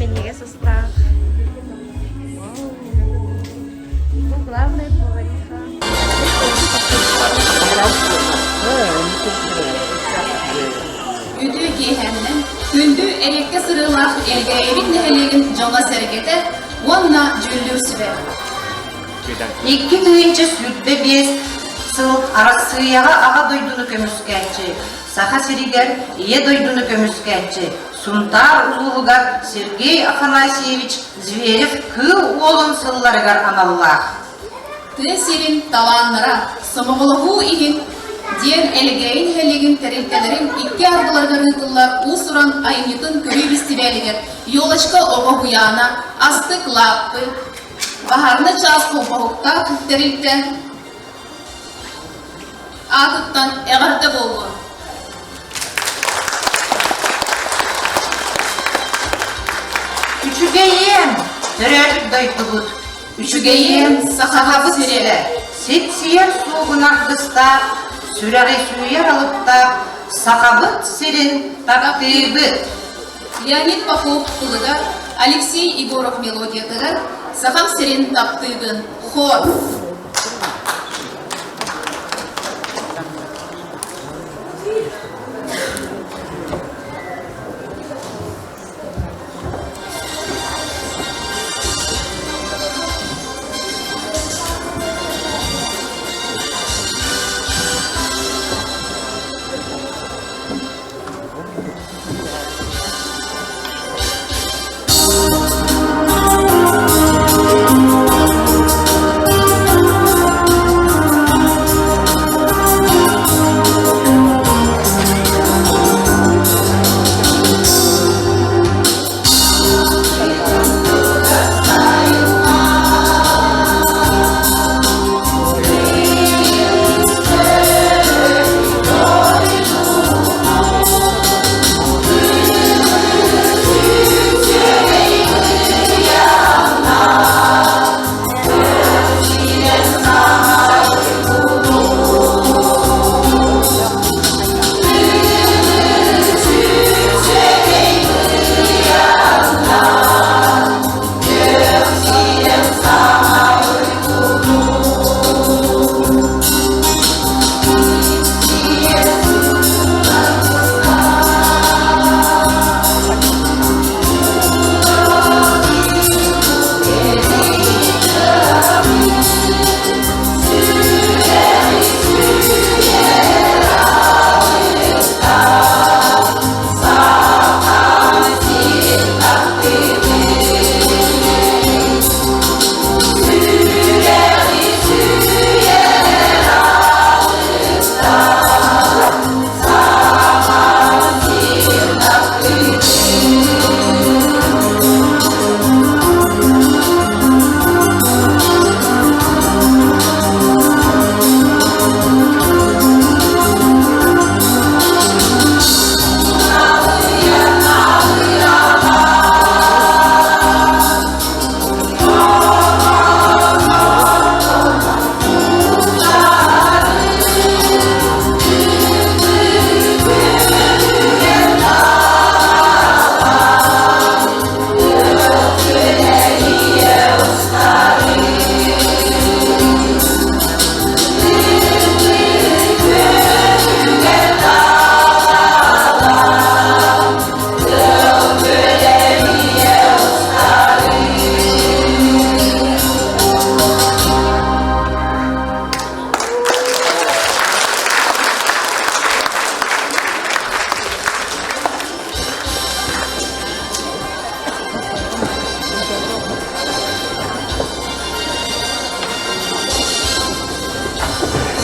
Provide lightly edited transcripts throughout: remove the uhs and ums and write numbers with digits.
кенеге состав. Ну, главное повариха. Üdü gehenden, gündü elekte sırılak elgeyevin nehelegin jonga sergete, onna cüllü süre. İki tüyünce sütbe biz sıl arasıyaga ağa doydunu kömüskence. Saha seriger iye doydunu kömüskence. Suntar uluğugar Sergey Afanasьевич Zverev kı olun sıllarıgar anallah. Tı serin talanlara, somoğuluğu ihin, diyen elgeyin helegin teriltelerin iki ardılarga rıgıllar usuran ayınıtın körü bistiveliger, yolaşka oğa huyana, astık lapı, baharına çaz kompahukta terilten, atıttan eğarte bolgu. Üçügeyim, törerlik doytubut. Üçügeyim, sahabı sire. Set siyer soğunak dısta, süreri süyer alıp da, sahabıt sirin taktibı. Leonid Popov kılıgar, Alexey Igorov melodiyatıgar, saham serin taptığın hor.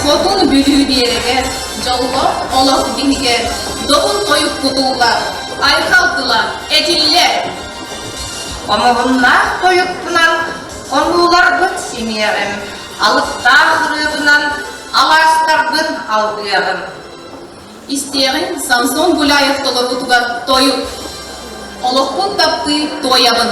Kodun bülüğü diyerek, Callo, olak dinike, dokun koyup kutuğlar, ay kalktılar, etiller. Omuğunlar koyupunan, onuğlar bıt simiyerim. Alıp dağ kırığından, alaştarbın algıyarım. İsteyen Samson Gulayevtolar utugar toyup, olakpun taptığı toyabın.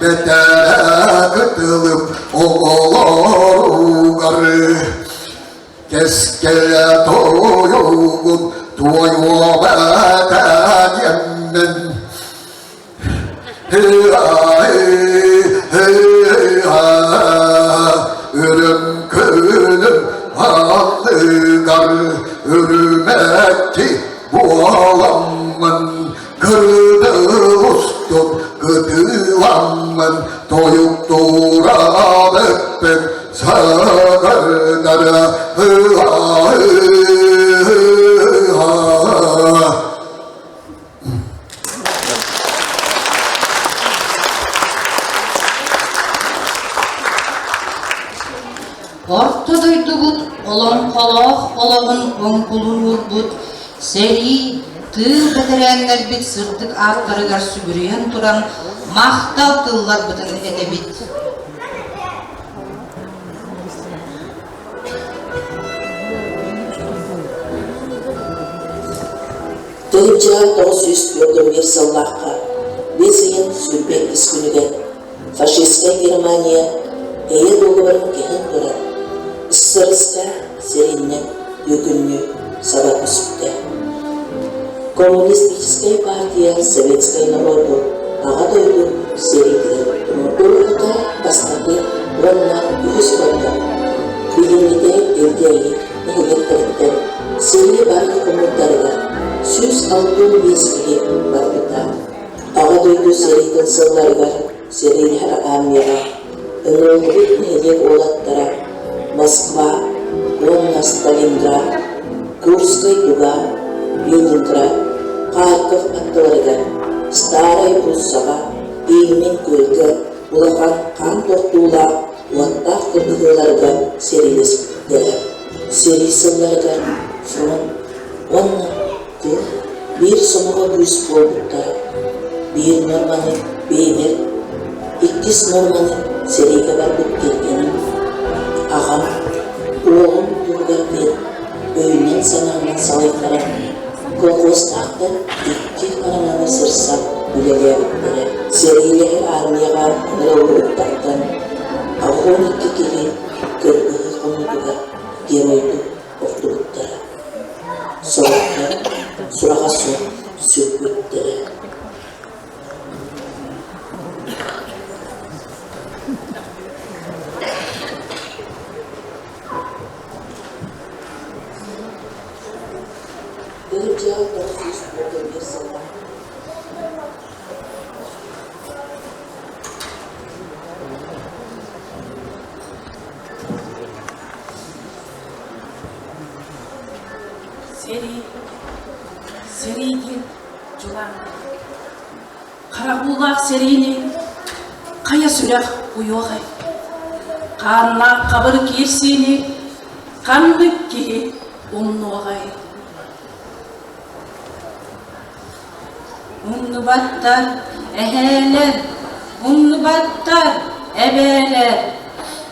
betere kıtılıp oğulları keskele toyuğun toyuğumeten yemin ölüm kölüm aldıgar ölümetti bu alamın kırdı ustuk gıdılamın toyuk duranıp ben sağırlara Orta duydubut, olan kalaq, olağın onkuluğur but, seri, tığ betirenler bit sırtık artarıgar sübüreyen turan, mahtal tıllar bütün edebit. Tölüpçılar 941 sallahqa, Besiyin sürpek iskünüge, faşistska Germaniya, eye doğuların kehin turar, ıssırıska serinne, yökünlü, sabah üstte. Коммунистическая партия Советской народу, аға дойду сериді, тұрғыда бастапы онна үхіс барды. Билімінде елдері, нәйгеттірді, сері барлық коммундарға, сөз алтын безгіге бардыда. Аға дойду серидің сылларға, серилер амияға, ыңылғыт нәйдек олаттара, Москва, онна Сталинград, Курскай дуга, Ленинград, Харьков аттыларыға, Старай Руссаға, Беймен көлгі, Улахан қан тоқтуыла, Уаттақ кірдігіларыға серилеспіттері. Серисыларыға фронт, онна тыл, бір сомаға бүз болдықтары. Bir норманы беймер, иккіс норманы сериге бар бүткергенім. Ағам, оғым тұрғар бер, өйінен санағынан салай қарам. Колхозтақты икки қарананы сырсап үлеле біттері. Серилер армияға нұрауырыптақтан, ағын икки келе көрбігі қонудыға геройды оқты бұттары. Соғаттар сұраға соң сөп бүттері. Серейге жылан, қарақулақ серейне, қая сүрақ ұйоғай, қанна қабыр керсене, қанды кеге ұмноғай. Ұмныбаттар әхәлер, ұмныбаттар әбәлер,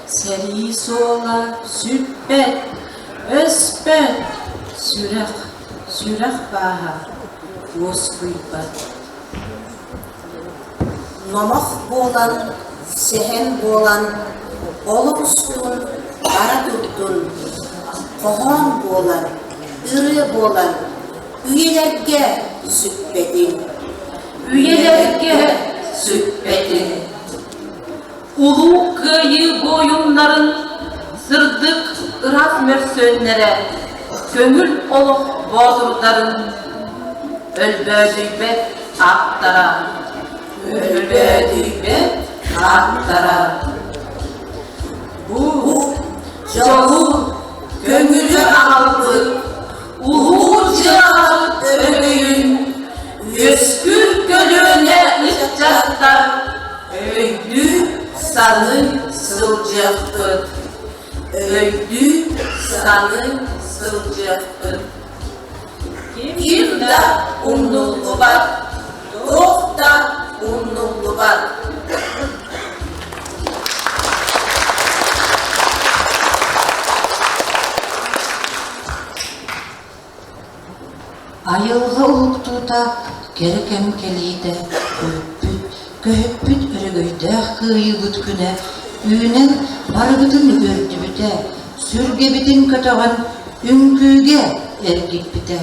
сәрі сола сүппәт, өспәт, сүрақ баға, өз құйпат. Намақ болан, сәхен болан, олық ұстын, ара тұттын, қоған болан, үрі болан, үйелерге сүппәдің. Üyelerge süppedin. Ulu kıyı boyunların sırdık ırak mörsönlere, kömür olup bozurların, ölbödüybet attara, ölbödüybet attara. Bu cavu kömürü aldı, uluca ölüyün, Yüzgül gölüne ıhcaklar, öydü sanı sılcaktır. Öydü sanı sılcaktır. Kim de umnullu var, yok da umnullu var. Айылғы ұлықтута керекем келейді. Көйіппіт үрігөйдәқ күйігіт күні. Үйінің барғытын өрді біте. Сүрге бітін көтіған үңкүйге әргіп біте.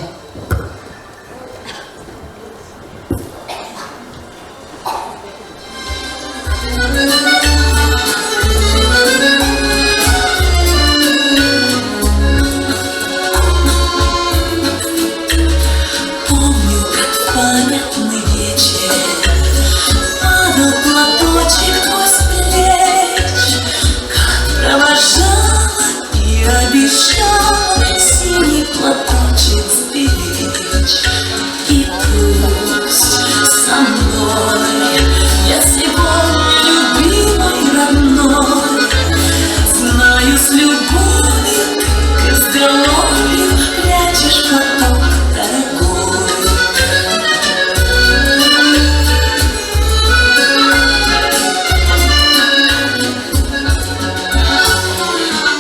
Синий платочек сберечь. И пусть со мной я сегодня любимой родной, знаю, с любовью ты с головью прячешь платок дорогой.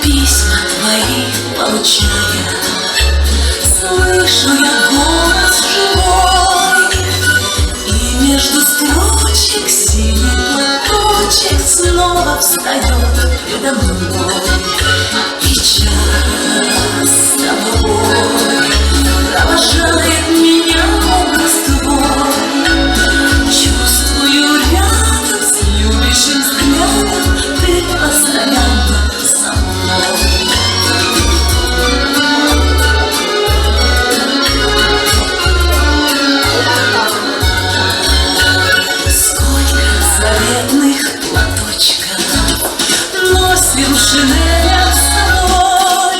Письма твои получая, слышу я голос живой, и между строчек синий платочек снова встает предо мной. И час с тобой провожает меня образ твой. Чувствую рядом с любящим взглядом ты постоянно со мной. Заветных платочков носим в шинелях с собой.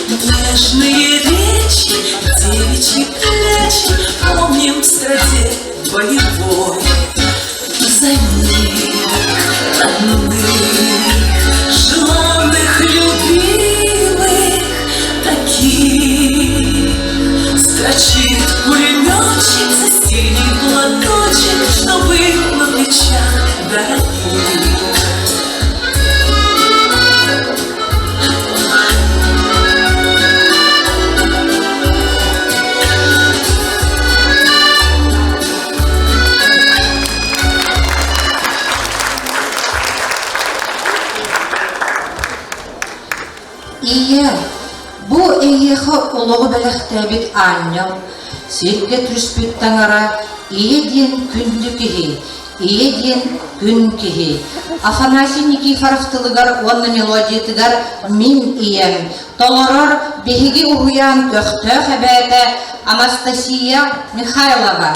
Нежные речи, девичьи плечи помним в страде боевой. За них родных, желанных, любимых, таких строчит пулеметчик за синий платочек, что был на плечах дорогих. Ие, бу эйеха олығы бәліқтәбіт аннял, сирге түріспіт таңара, ие ден күнді кихи, ие ден күн кихи. Афанасий Никифоровтылыгар, онна мелодиятыгар мин ием, толорор бехиги уруян көхтө хәбәті Анастасия Михайлова.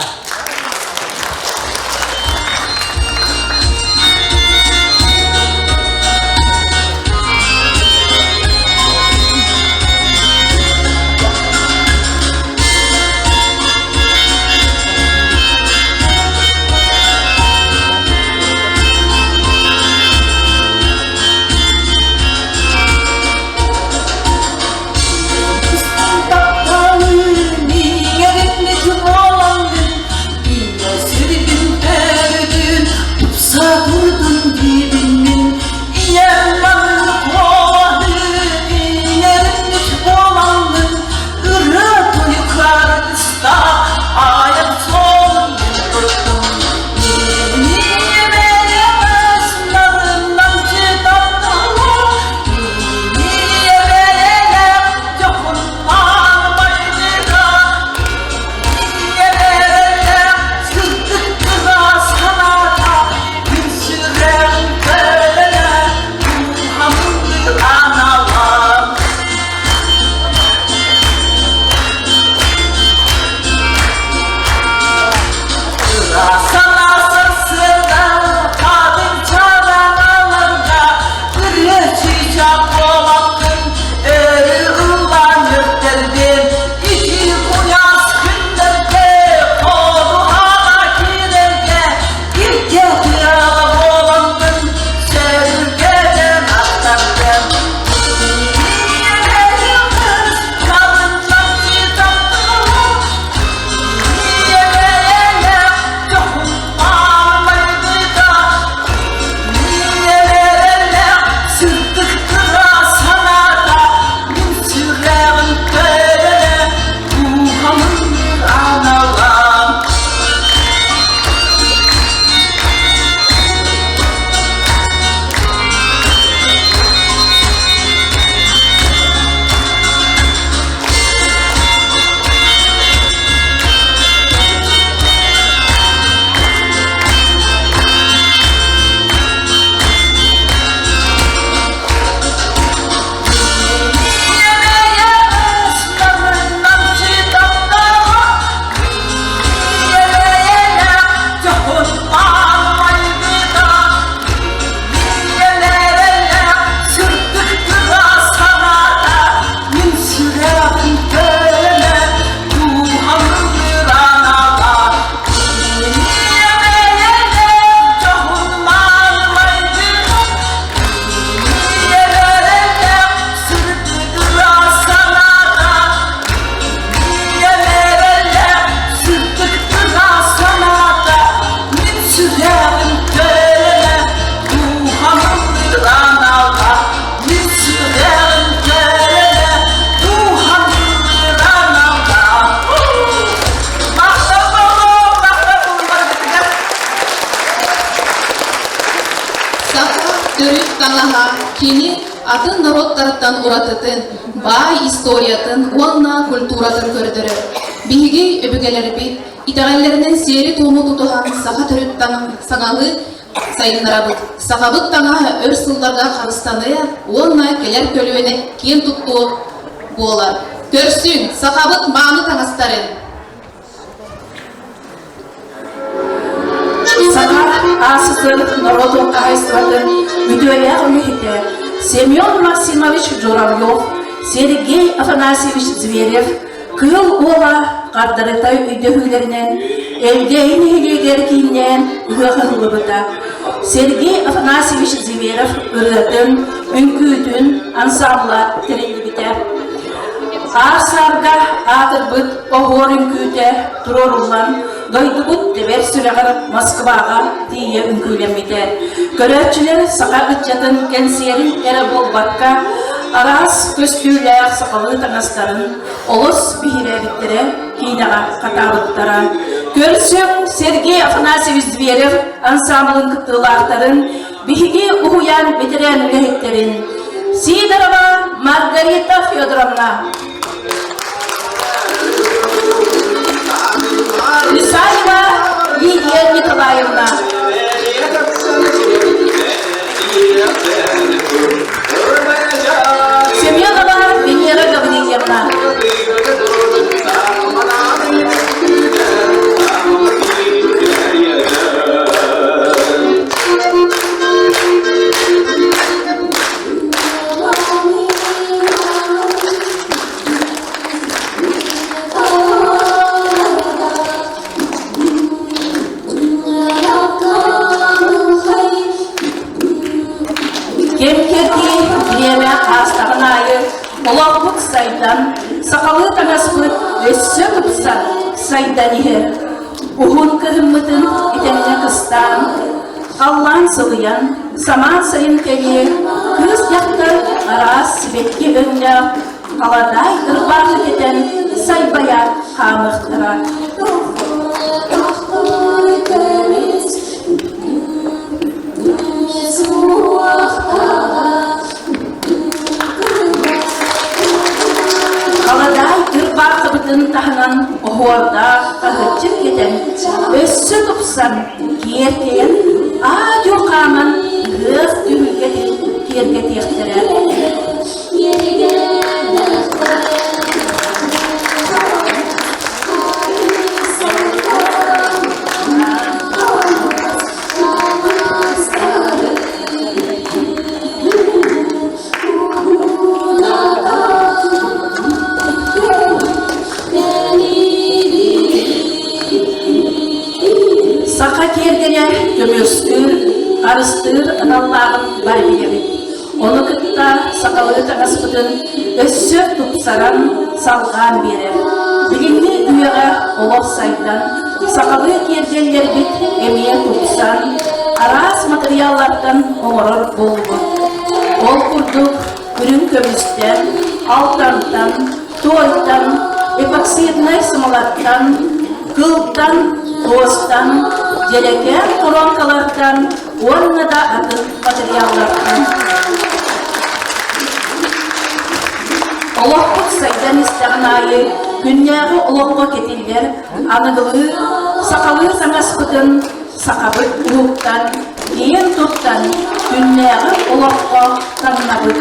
саңаха кини атын народтарыттан уратытын, бай историятын, уанна культуратын көрдірі. Биһиги өбүгелерби итәгәлләренең сери туму тутухан саха төрүттан саңалы сайыннарабыт. Сахабыт таңа өр сылларга харыстаны, уанна келер көлүөнө кен тутту болар. Көрсүн сахабыт мааны таңастарын. Сага асысын народу кайстватын үдөлер үлехите Семен Максимович Журавлев, Сергей Афанасьевич Зверев, кыл ола кардырытай үйдөхүлеринен, элгейин хилегер кинен үгөхүлүбүта. Сергей Афанасьевич Зверев ырытын, үнкүтүн, ансамбла терилибите. Арсарда атырбыт огорын күте турорулан, дойдубут тебер сүрәгәр Москвага тие үнкүлемите. Көрәчүләр сака ытчатын кенсерин эре болбакка, арас көстүләр сакалы таңастарын, олос бихирәбиттере кинага катабыттара. Көрсөң Сергей Афанасьевич Зверев ансамблын кыттылактарын, бихиги ухуян ветеран үлехеттерин. Сидорова Маргарита Федоровна, Исаева Лидия Николаевна, Семенова Венера Гаврилевна, Олақпыт сайдан, сақалы таңаспыт өссі тұпса сайдан ехер. Ұғын кіріммітін етенне қыстан, қаллан сылыян, саман сайын кәне, күз яқты арас сібетке өнді, қаладай ұрбарлы кетен сайбая қамықтыра. Қаладай үрбақыбытын тағынан оғорда қағытчып кетен, өссі тұпсан кертен, адю қамын ғыз дүмілге керге тектірі. Көмөстүр, арыстыр аналлағын бар белемет. Оны кытта сақалы таңаспытын өссі тұпсаран салған берем. Білімді үйеға олық сайдан, сақалы кергелер бет әмие тұпсан, арас материаллардан оңырыр болғы. Ол күрдік күрін көмістен, алтантан, тойтан, эпоксиднай сымалаттан, кылтан, тостан, Желекен коронкалардан, онына да атын материаллардан. Олықпық сайдан істеген айы, күннәғы олыққа кетелер, анығылы, сақалы саңаспытын, сақабыт ұлықтан, ең тұттан, күннәғы олыққа таңнабыт.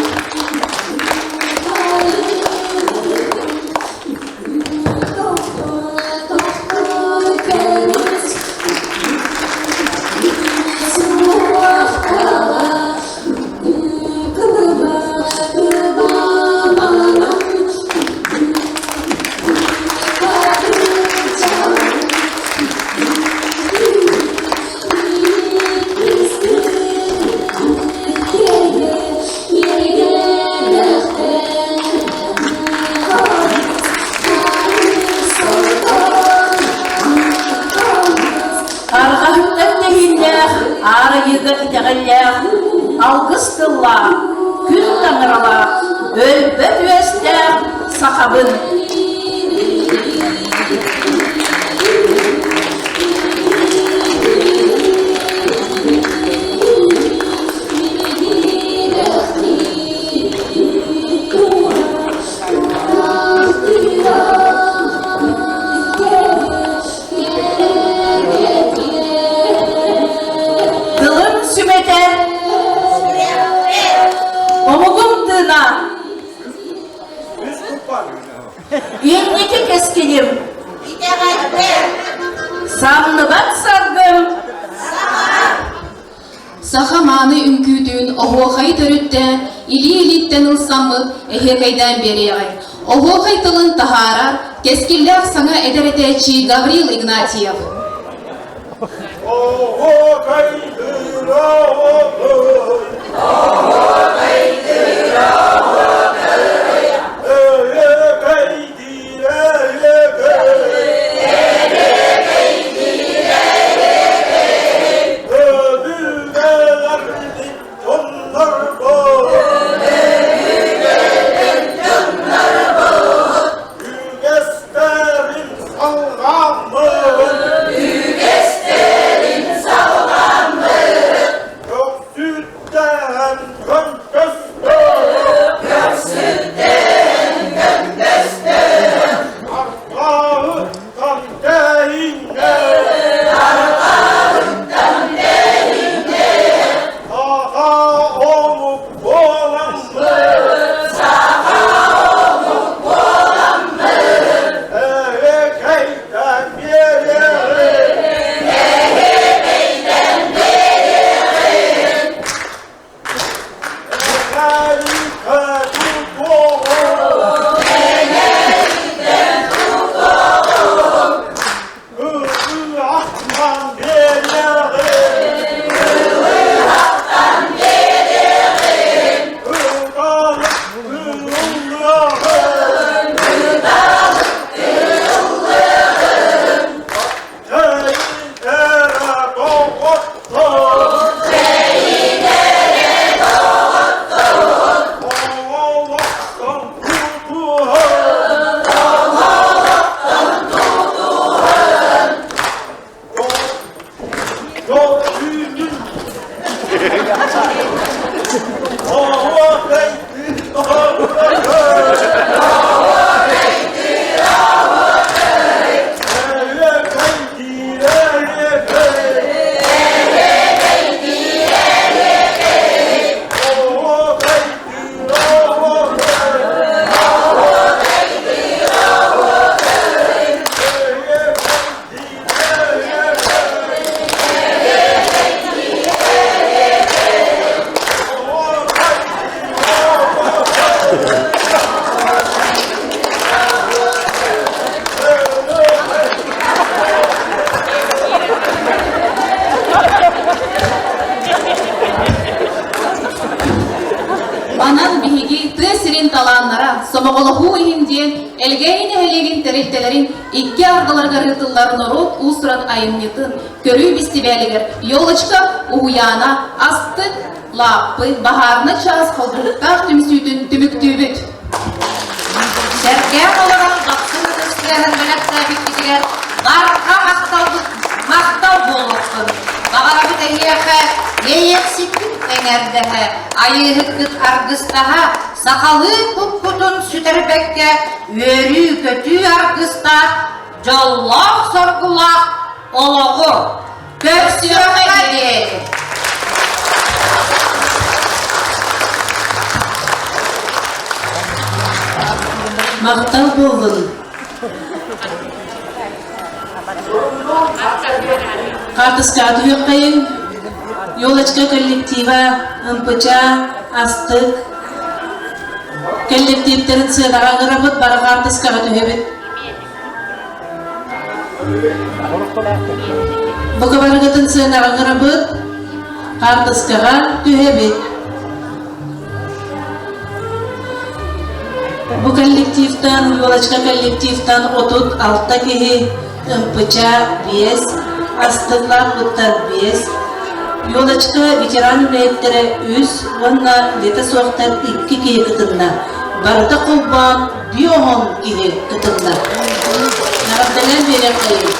Алғыстылла, күн таңырала, өлбөт өсті сақабын. ескелим. Сағыныбат сардым. Сахаманы үмкүтүн охуахай төрүттэ, или-илиттен ылсаммыт эхекайдан бериягай. Охуахай тылын тахарар, кескиллях саңа эдеретечи Гаврил Игнатьев. Анан биһиги тысырин таланнара сомоголоху иһиндиен элгейни хелегин терилтелерин икки ардыларга рытыллар норот усуран айымнытын көрүү бистибелигер ёлочка уяна асты лаппы бахарны час холдуктак түмсүтүн түмүктүүбүт Серген olarak baksın kızlarının belekte bitkiciler garka maktal boluksun. Bağara bir de yeyeksiklik enerdehe, ayı hıkkıt argıstaha, sakalı kukkutun süterbekke, yörü kötü argısta, jollak sorgulak, oloğu, köksüyoka diyelim. Мақтал болдың. Картыска түйеккайын, Ёлочка коллектива, МПЧ, Астык, коллективтерін сыдаған ғырабыт бара картыскаға түйебет. Бұғы барығытын сыдаған ғырабыт картыскаға түйебет. Bu kollektivdan, Ёлочка kollektivdan 36 kişi, МПЧ 5, Astıklar Kutlar 5, Ёлочка veteran üyetleri 3, onunla lete soğuklar 2 kişi kıtınlar. Barda kulban 10 kişi kıtınlar. Narabdalar veren kayın,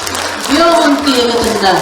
10 kişi kıtınlar.